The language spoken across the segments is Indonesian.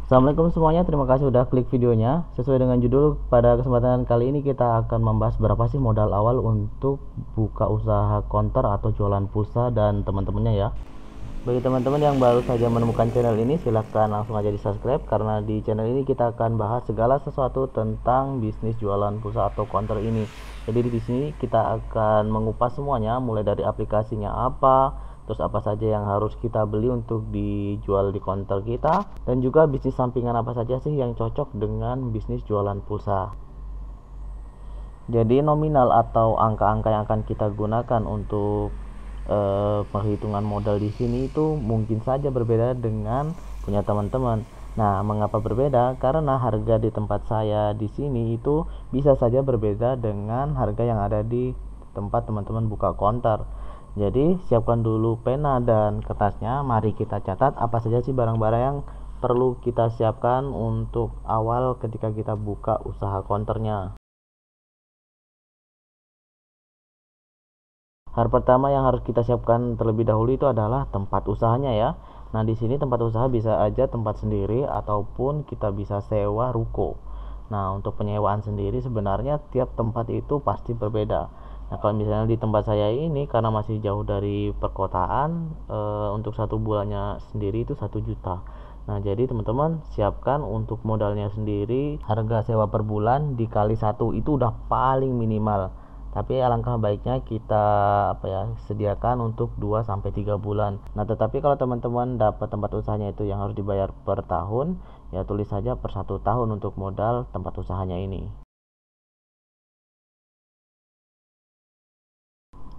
Assalamualaikum semuanya, terima kasih sudah klik videonya. Sesuai dengan judul, pada kesempatan kali ini kita akan membahas berapa sih modal awal untuk buka usaha konter atau jualan pulsa dan teman-temannya ya. Bagi teman-teman yang baru saja menemukan channel ini, silahkan langsung aja di subscribe, karena di channel ini kita akan bahas segala sesuatu tentang bisnis jualan pulsa atau konter ini. Jadi di sini kita akan mengupas semuanya, mulai dari aplikasinya apa, terus apa saja yang harus kita beli untuk dijual di konter kita, dan juga bisnis sampingan apa saja sih yang cocok dengan bisnis jualan pulsa. Jadi nominal atau angka-angka yang akan kita gunakan untuk perhitungan modal di sini itu mungkin saja berbeda dengan punya teman-teman. Nah, mengapa berbeda? Karena harga di tempat saya di sini itu bisa saja berbeda dengan harga yang ada di tempat teman-teman buka konter. Jadi, siapkan dulu pena dan kertasnya. Mari kita catat apa saja sih barang-barang yang perlu kita siapkan untuk awal ketika kita buka usaha konternya. Hal pertama yang harus kita siapkan terlebih dahulu itu adalah tempat usahanya ya. Nah, di sini tempat usaha bisa aja tempat sendiri ataupun kita bisa sewa ruko. Nah, untuk penyewaan sendiri sebenarnya tiap tempat itu pasti berbeda. Nah, kalau misalnya di tempat saya ini karena masih jauh dari perkotaan, untuk satu bulannya sendiri itu 1 juta. Nah, jadi teman-teman siapkan untuk modalnya sendiri, harga sewa per bulan dikali 1 itu udah paling minimal. Tapi alangkah baiknya kita sediakan untuk 2 sampai 3 bulan. Nah, tetapi kalau teman-teman dapat tempat usahanya itu yang harus dibayar per tahun, ya tulis saja per 1 tahun untuk modal tempat usahanya ini.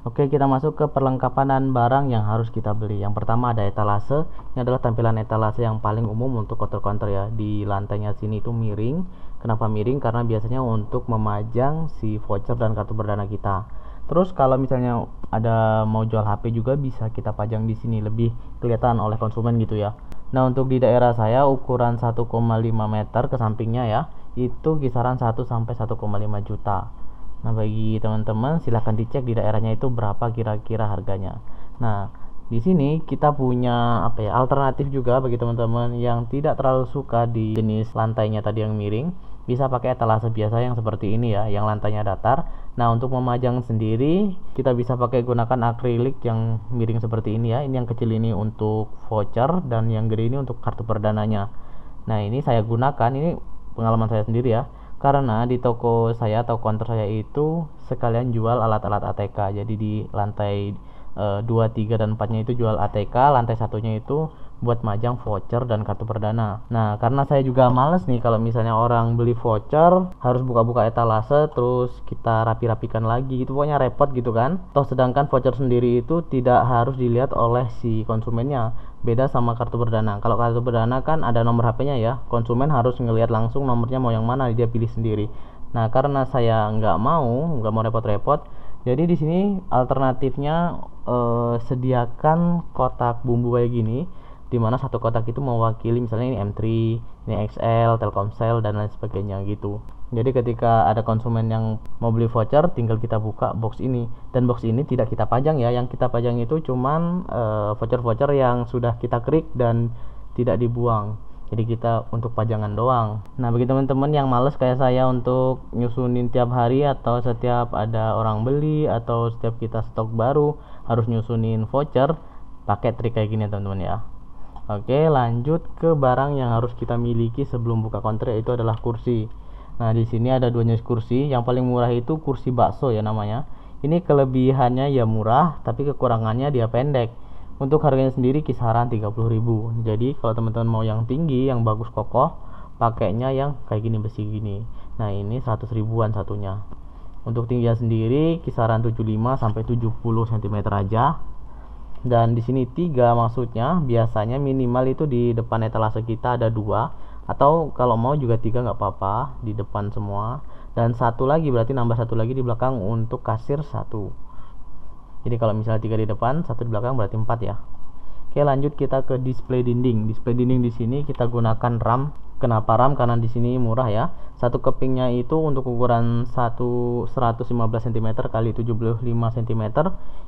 Oke, kita masuk ke perlengkapan dan barang yang harus kita beli. Yang pertama ada etalase. Ini adalah tampilan etalase yang paling umum untuk konter-konter ya. Di lantainya sini itu miring. Kenapa miring? Karena biasanya untuk memajang si voucher dan kartu berdana kita. Terus kalau misalnya ada mau jual HP juga bisa kita pajang di sini, lebih kelihatan oleh konsumen gitu ya. Nah, untuk di daerah saya ukuran 1,5 meter ke sampingnya ya, itu kisaran 1 sampai 1,5 juta. Nah, bagi teman-teman silahkan dicek di daerahnya itu berapa kira-kira harganya. Nah, di sini kita punya alternatif juga bagi teman-teman yang tidak terlalu suka di jenis lantainya tadi yang miring, bisa pakai etalase biasa yang seperti ini ya, yang lantainya datar. Nah, untuk memajang sendiri kita bisa pakai gunakan akrilik yang miring seperti ini ya. Ini yang kecil ini untuk voucher dan yang gede ini untuk kartu perdananya. Nah, ini saya gunakan, ini pengalaman saya sendiri ya, karena di toko saya atau counter saya itu sekalian jual alat-alat ATK. Jadi di lantai 2, 3, dan 4 nya itu jual ATK, lantai satunya itu buat majang voucher dan kartu perdana. Nah, karena saya juga males nih kalau misalnya orang beli voucher harus buka-buka etalase terus kita rapi-rapikan lagi, itu pokoknya repot gitu kan. Toh sedangkan voucher sendiri itu tidak harus dilihat oleh si konsumennya, beda sama kartu perdana. Kalau kartu perdana kan ada nomor HP-nya ya, konsumen harus ngelihat langsung nomornya mau yang mana, dia pilih sendiri. Nah, karena saya nggak mau repot-repot, jadi di sini alternatifnya sediakan kotak bumbu kayak gini, dimana satu kotak itu mewakili misalnya ini M3, ini XL, Telkomsel, dan lain sebagainya gitu. Jadi ketika ada konsumen yang mau beli voucher, tinggal kita buka box ini, dan box ini tidak kita pajang ya. Yang kita pajang itu cuman voucher-voucher yang sudah kita klik dan tidak dibuang. Jadi kita untuk pajangan doang. Nah, bagi teman-teman yang males kayak saya untuk nyusunin tiap hari atau setiap ada orang beli atau setiap kita stok baru harus nyusunin voucher, pakai trik kayak gini teman-teman ya. Oke, lanjut ke barang yang harus kita miliki sebelum buka konter, yaitu adalah kursi. Nah, di sini ada 2 jenis kursi. Yang paling murah itu kursi bakso ya namanya. Ini kelebihannya ya murah, tapi kekurangannya dia pendek. Untuk harganya sendiri kisaran 30.000. Jadi kalau teman-teman mau yang tinggi, yang bagus kokoh, pakainya yang kayak gini, besi gini. Nah, ini 100 ribuan satunya. Untuk tingginya sendiri kisaran 75 sampai 70 cm aja. Dan di sini 3 maksudnya, biasanya minimal itu di depan etalase kita ada 2, atau kalau mau juga 3 nggak apa-apa, di depan semua. Dan satu lagi berarti nambah satu lagi di belakang untuk kasir 1. Jadi kalau misalnya 3 di depan, 1 di belakang berarti 4 ya. Oke, lanjut kita ke display dinding. Display dinding di sini kita gunakan RAM. Kenapa RAM? Karena di sini murah ya. Satu kepingnya itu untuk ukuran 115 cm kali 75 cm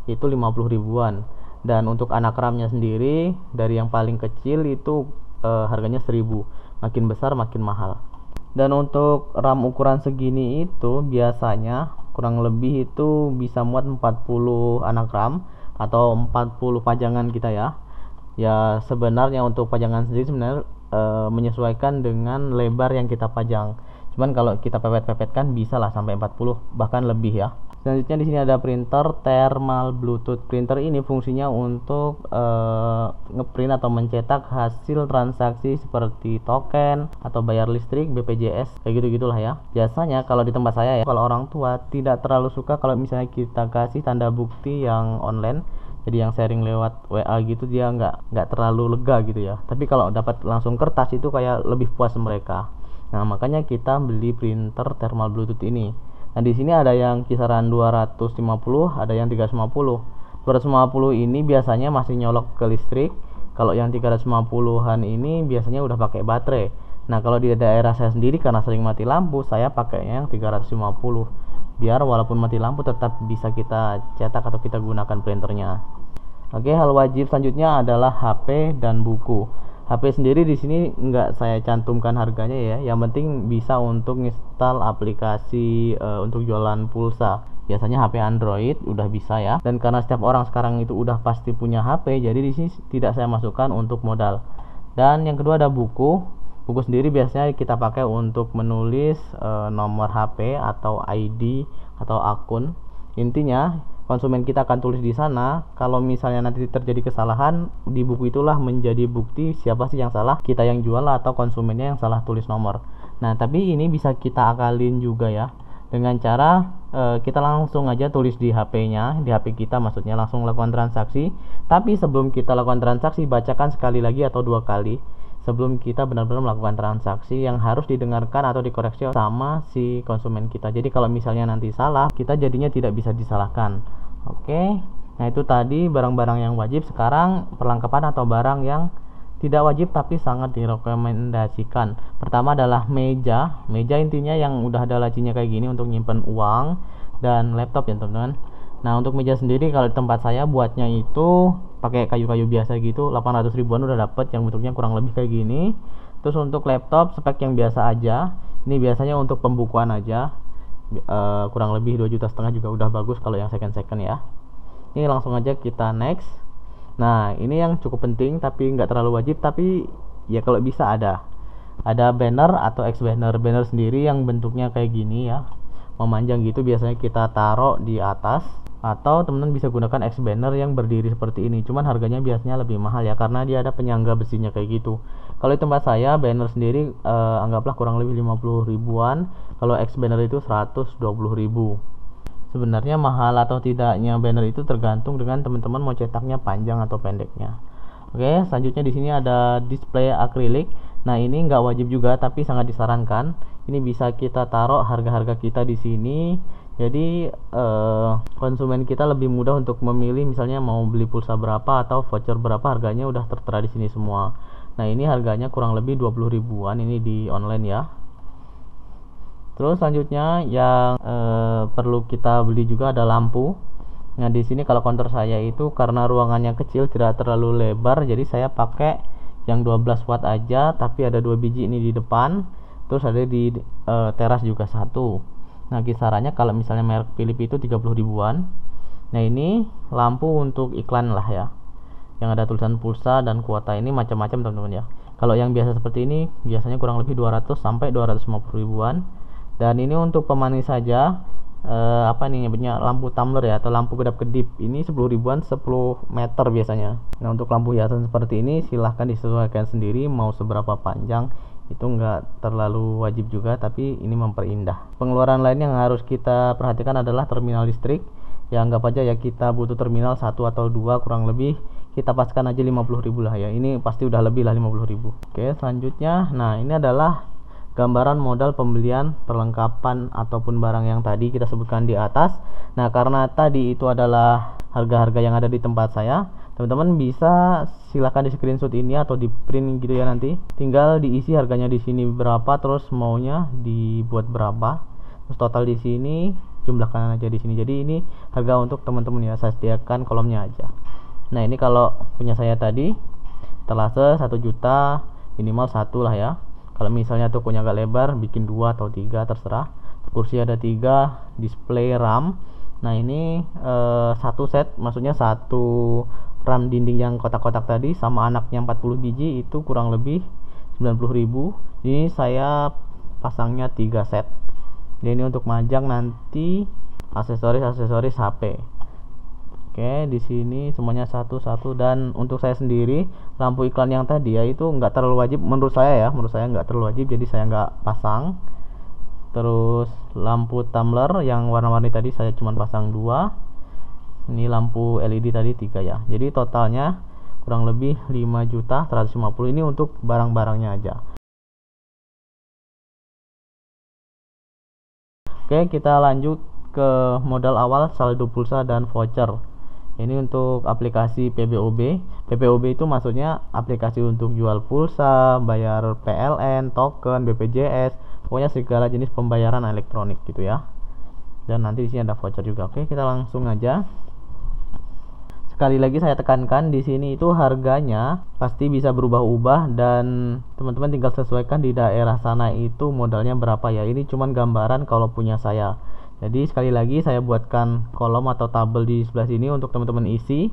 itu 50 ribuan. Dan untuk anak RAM-nya sendiri dari yang paling kecil itu harganya 1000. Makin besar makin mahal. Dan untuk RAM ukuran segini itu biasanya kurang lebih itu bisa muat 40 anak RAM atau 40 pajangan kita ya. Ya sebenarnya untuk pajangan sendiri sebenarnya menyesuaikan dengan lebar yang kita pajang. Cuman kalau kita pepet-pepetkan bisa lah sampai 40 bahkan lebih ya. Selanjutnya di sini ada printer thermal Bluetooth. Printer ini fungsinya untuk ngeprint atau mencetak hasil transaksi seperti token atau bayar listrik, BPJS, kayak gitu-gitulah ya. Biasanya kalau di tempat saya ya, kalau orang tua tidak terlalu suka kalau misalnya kita kasih tanda bukti yang online. Jadi yang sharing lewat WA gitu dia nggak terlalu lega gitu ya. Tapi kalau dapat langsung kertas itu kayak lebih puas mereka. Nah makanya kita beli printer thermal Bluetooth ini. Nah di sini ada yang kisaran 250, ada yang 350. 250 ini biasanya masih nyolok ke listrik. Kalau yang 350-an ini biasanya udah pakai baterai. Nah kalau di daerah saya sendiri karena sering mati lampu, saya pakainya yang 350. Biar walaupun mati lampu tetap bisa kita cetak atau kita gunakan printernya. Oke, hal wajib selanjutnya adalah HP dan buku. HP sendiri di sini nggak saya cantumkan harganya ya. Yang penting bisa untuk install aplikasi untuk jualan pulsa. Biasanya HP Android udah bisa ya. Dan karena setiap orang sekarang itu udah pasti punya HP, jadi di sini tidak saya masukkan untuk modal. Dan yang kedua ada buku. Buku sendiri biasanya kita pakai untuk menulis nomor HP atau ID atau akun. Intinya konsumen kita akan tulis di sana. Kalau misalnya nanti terjadi kesalahan, di buku itulah menjadi bukti siapa sih yang salah, kita yang jual atau konsumennya yang salah tulis nomor. Nah tapi ini bisa kita akalin juga ya, dengan cara kita langsung aja tulis di HP-nya, di HP kita maksudnya, langsung lakukan transaksi. Tapi sebelum kita lakukan transaksi, bacakan sekali lagi atau 2 kali sebelum kita benar-benar melakukan transaksi yang harus didengarkan atau dikoreksi sama si konsumen kita. Jadi kalau misalnya nanti salah, kita jadinya tidak bisa disalahkan. Oke, nah itu tadi barang-barang yang wajib. Sekarang perlengkapan atau barang yang tidak wajib tapi sangat direkomendasikan. Pertama adalah meja. Meja intinya yang udah ada lacinya kayak gini untuk nyimpen uang dan laptop ya teman-teman. Nah untuk meja sendiri kalau di tempat saya buatnya itu pakai kayu-kayu biasa gitu, 800 ribuan udah dapet yang bentuknya kurang lebih kayak gini. Terus untuk laptop spek yang biasa aja, ini biasanya untuk pembukuan aja, kurang lebih 2,5 juta juga udah bagus kalau yang second ya. Ini langsung aja kita next. Nah ini yang cukup penting tapi nggak terlalu wajib, tapi ya kalau bisa ada banner atau X banner. Banner sendiri yang bentuknya kayak gini ya, memanjang gitu, biasanya kita taruh di atas. Atau teman-teman bisa gunakan X banner yang berdiri seperti ini, cuman harganya biasanya lebih mahal ya karena dia ada penyangga besinya kayak gitu. Kalau di tempat saya banner sendiri anggaplah kurang lebih 50 ribuan. Kalau X banner itu 120 ribu. Sebenarnya mahal atau tidaknya banner itu tergantung dengan teman-teman mau cetaknya panjang atau pendeknya. Oke, selanjutnya di sini ada display akrilik. Nah ini nggak wajib juga tapi sangat disarankan. Ini bisa kita taruh harga-harga kita di sini. Jadi konsumen kita lebih mudah untuk memilih, misalnya mau beli pulsa berapa atau voucher berapa, harganya udah tertera di sini semua. Nah ini harganya kurang lebih 20 ribuan ini di online ya. Terus selanjutnya yang perlu kita beli juga ada lampu. Nah di sini kalau counter saya itu karena ruangannya kecil tidak terlalu lebar, jadi saya pakai yang 12 watt aja, tapi ada 2 biji ini di depan. Terus ada di teras juga satu. Nah kisarannya kalau misalnya merek Philips itu 30 ribuan. Nah ini lampu untuk iklan lah ya, yang ada tulisan pulsa dan kuota. Ini macam-macam teman-teman ya. Kalau yang biasa seperti ini biasanya kurang lebih 200 sampai 250 ribuan. Dan ini untuk pemanis saja, apa nih nyebutnya, lampu tumbler ya atau lampu kedap-kedip. Ini 10 ribuan 10 meter biasanya. Nah untuk lampu hiasan seperti ini silahkan disesuaikan sendiri mau seberapa panjang, itu nggak terlalu wajib juga tapi ini memperindah. Pengeluaran lain yang harus kita perhatikan adalah terminal listrik. Ya anggap aja ya kita butuh terminal 1 atau 2, kurang lebih kita paskan aja 50 ribu lah ya. Ini pasti udah lebih lah 50 ribu. Oke selanjutnya, nah ini adalah gambaran modal pembelian perlengkapan ataupun barang yang tadi kita sebutkan di atas. Nah karena tadi itu adalah harga-harga yang ada di tempat saya, teman-teman bisa silahkan di screenshot ini atau di print gitu ya, nanti tinggal diisi harganya di sini berapa, terus maunya dibuat berapa, terus total di sini jumlahkan aja di sini. Jadi ini harga untuk teman-teman ya, saya sediakan kolomnya aja. Nah ini kalau punya saya tadi terlase 1 juta minimal satu lah ya. Kalau misalnya tokonya agak lebar, bikin 2 atau 3 terserah. Kursi ada 3, display RAM. Nah ini satu set, maksudnya satu RAM dinding yang kotak-kotak tadi sama anaknya 40 biji itu kurang lebih 90.000. Ini saya pasangnya 3 set. Jadi ini untuk majang nanti aksesoris HP. Oke, di sini semuanya satu-satu. Dan untuk saya sendiri, lampu iklan yang tadi ya itu nggak terlalu wajib menurut saya nggak terlalu wajib, jadi saya nggak pasang. Terus lampu tumbler yang warna-warni tadi saya cuma pasang 2. Ini lampu LED tadi 3 ya. Jadi totalnya kurang lebih 5.150.000. Ini untuk barang-barangnya aja. Oke, kita lanjut ke modal awal, saldo pulsa dan voucher. Ini untuk aplikasi PBOB. PBOB itu maksudnya aplikasi untuk jual pulsa, bayar PLN, token, BPJS, pokoknya segala jenis pembayaran elektronik gitu ya. Dan nanti di sini ada voucher juga. Oke, kita langsung aja. Sekali lagi saya tekankan di sini itu harganya pasti bisa berubah-ubah dan teman-teman tinggal sesuaikan di daerah sana itu modalnya berapa ya. Ini cuman gambaran kalau punya saya. Jadi sekali lagi saya buatkan kolom atau tabel di sebelah sini untuk teman-teman isi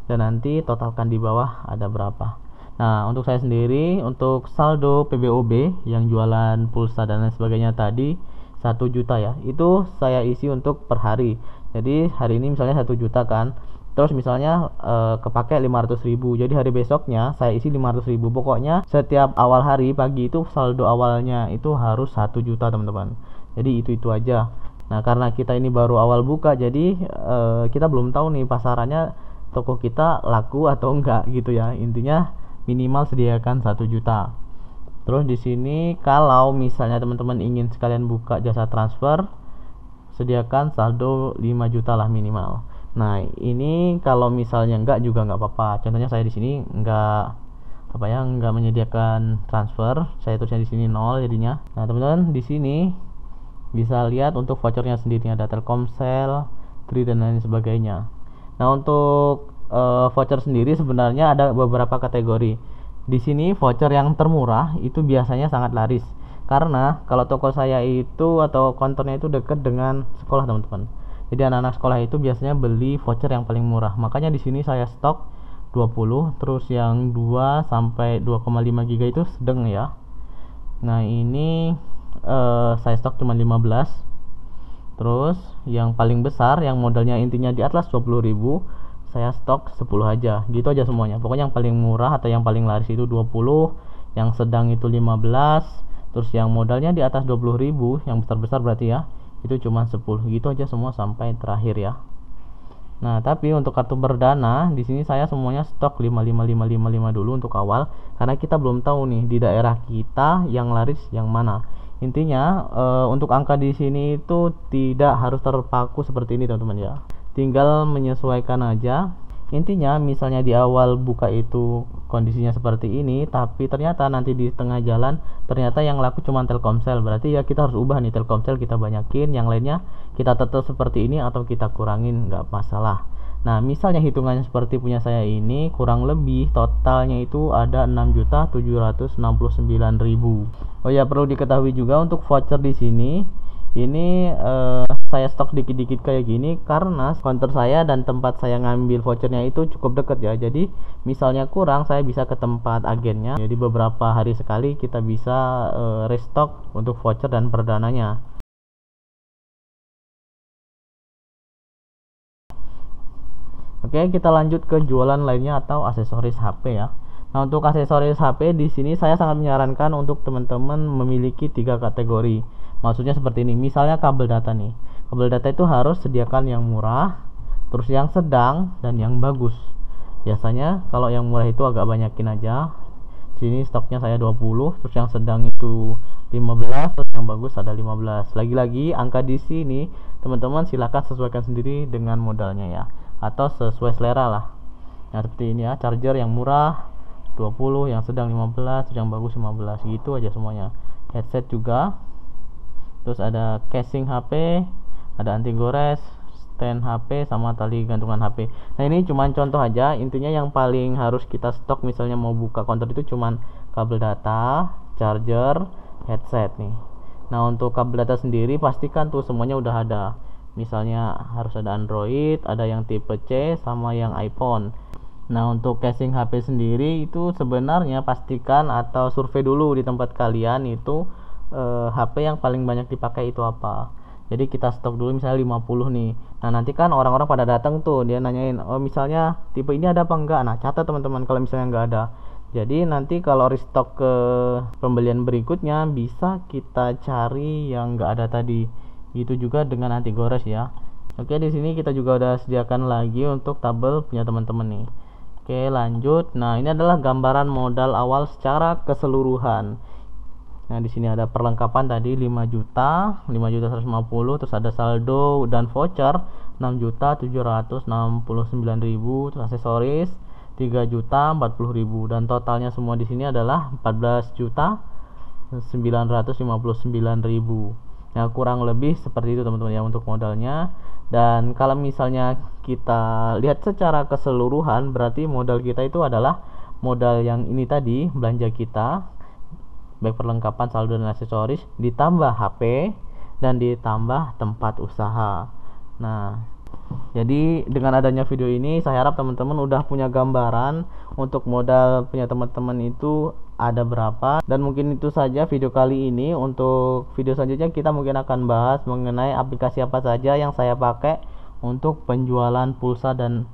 dan nanti totalkan di bawah ada berapa. Nah, untuk saya sendiri untuk saldo PBOB yang jualan pulsa dan lain sebagainya tadi 1 juta ya. Itu saya isi untuk per hari. Jadi hari ini misalnya 1 juta kan. Terus misalnya kepake 500.000. Jadi hari besoknya saya isi 500.000. Pokoknya setiap awal hari pagi itu saldo awalnya itu harus 1 juta teman-teman. Jadi itu aja. Nah, karena kita ini baru awal buka, jadi kita belum tahu nih pasarannya toko kita laku atau enggak gitu ya. Intinya minimal sediakan 1 juta. Terus di sini kalau misalnya teman-teman ingin sekalian buka jasa transfer, sediakan saldo 5 juta lah minimal. Nah, ini kalau misalnya enggak juga enggak apa-apa. Contohnya saya di sini enggak menyediakan transfer. Saya tulisnya di sini 0 jadinya. Nah, teman-teman di sini bisa lihat untuk vouchernya sendiri ada Telkomsel, Tri dan lain sebagainya. Nah, untuk voucher sendiri sebenarnya ada beberapa kategori. Di sini voucher yang termurah itu biasanya sangat laris. Karena kalau toko saya itu atau konternya itu dekat dengan sekolah teman-teman. Jadi anak-anak sekolah itu biasanya beli voucher yang paling murah. Makanya di sini saya stok 20, terus yang 2 sampai 2,5 GB itu sedang ya. Nah, ini saya stok cuma 15. Terus yang paling besar yang modalnya intinya di atas 20.000 saya stok 10 aja. Gitu aja semuanya. Pokoknya yang paling murah atau yang paling laris itu 20, yang sedang itu 15, terus yang modalnya di atas 20.000 yang besar-besar berarti ya itu cuma 10. Gitu aja semua sampai terakhir ya. Nah, tapi untuk kartu berdana di sini saya semuanya stok 55 dulu untuk awal karena kita belum tahu nih di daerah kita yang laris yang mana. Intinya untuk angka di sini itu tidak harus terpaku seperti ini teman-teman ya. Tinggal menyesuaikan aja. Intinya misalnya di awal buka itu kondisinya seperti ini, tapi ternyata nanti di tengah jalan ternyata yang laku cuma Telkomsel, berarti ya kita harus ubah nih, Telkomsel kita banyakin, yang lainnya kita tetap seperti ini atau kita kurangin, nggak masalah. Nah, misalnya hitungannya seperti punya saya ini, kurang lebih totalnya itu ada 6.769.000. Oh ya, perlu diketahui juga untuk voucher di sini ini saya stok dikit-dikit kayak gini karena counter saya dan tempat saya ngambil vouchernya itu cukup dekat ya. Jadi misalnya kurang, saya bisa ke tempat agennya. Jadi beberapa hari sekali kita bisa restock untuk voucher dan perdananya. Oke, kita lanjut ke jualan lainnya atau aksesoris HP ya. Nah, untuk aksesoris HP di sini saya sangat menyarankan untuk teman-teman memiliki 3 kategori. Maksudnya seperti ini, misalnya kabel data nih. Kabel data itu harus sediakan yang murah, terus yang sedang dan yang bagus. Biasanya kalau yang murah itu agak banyakin aja. Sini stoknya saya 20, terus yang sedang itu 15, terus yang bagus ada 15. Lagi-lagi angka di sini teman-teman silakan sesuaikan sendiri dengan modalnya ya, atau sesuai selera lah. Nah, seperti ini ya, charger yang murah 20, yang sedang 15, terus yang bagus 15. Gitu aja semuanya. Headset juga. Terus ada casing HP, ada anti gores, stand HP, sama tali gantungan HP. Nah, ini cuman contoh aja. Intinya yang paling harus kita stok misalnya mau buka counter itu cuman kabel data, charger, headset nih. Nah, untuk kabel data sendiri pastikan tuh semuanya udah ada. Misalnya harus ada Android, ada yang tipe C sama yang iPhone. Nah, untuk casing HP sendiri itu sebenarnya pastikan atau survei dulu di tempat kalian itu HP yang paling banyak dipakai itu apa. Jadi kita stok dulu misalnya 50 nih. Nah, nanti kan orang-orang pada datang tuh, dia nanyain, "Oh, misalnya tipe ini ada apa enggak?" Nah, catat teman-teman kalau misalnya enggak ada. Jadi nanti kalau restock ke pembelian berikutnya bisa kita cari yang enggak ada tadi. Itu juga dengan anti gores ya. Oke, di sini kita juga udah sediakan lagi untuk tabel punya teman-teman nih. Oke, lanjut. Nah, ini adalah gambaran modal awal secara keseluruhan. Nah, di sini ada perlengkapan tadi 5 juta, 5.150.000, terus ada saldo dan voucher 6.769.000, terus aksesoris 3.040.000 dan totalnya semua di sini adalah 14.959.000. Nah, kurang lebih seperti itu teman-teman ya untuk modalnya. Dan kalau misalnya kita lihat secara keseluruhan, berarti modal kita itu adalah modal yang ini tadi, belanja kita, baik perlengkapan, saldo dan aksesoris, ditambah HP dan ditambah tempat usaha. Nah, jadi dengan adanya video ini saya harap teman-teman udah punya gambaran untuk modal punya teman-teman itu ada berapa. Dan mungkin itu saja video kali ini. Untuk video selanjutnya kita mungkin akan bahas mengenai aplikasi apa saja yang saya pakai untuk penjualan pulsa dan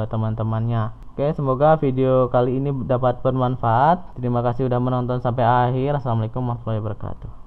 teman-temannya. Oke, semoga video kali ini dapat bermanfaat. Terima kasih sudah menonton sampai akhir. Assalamualaikum warahmatullahi wabarakatuh.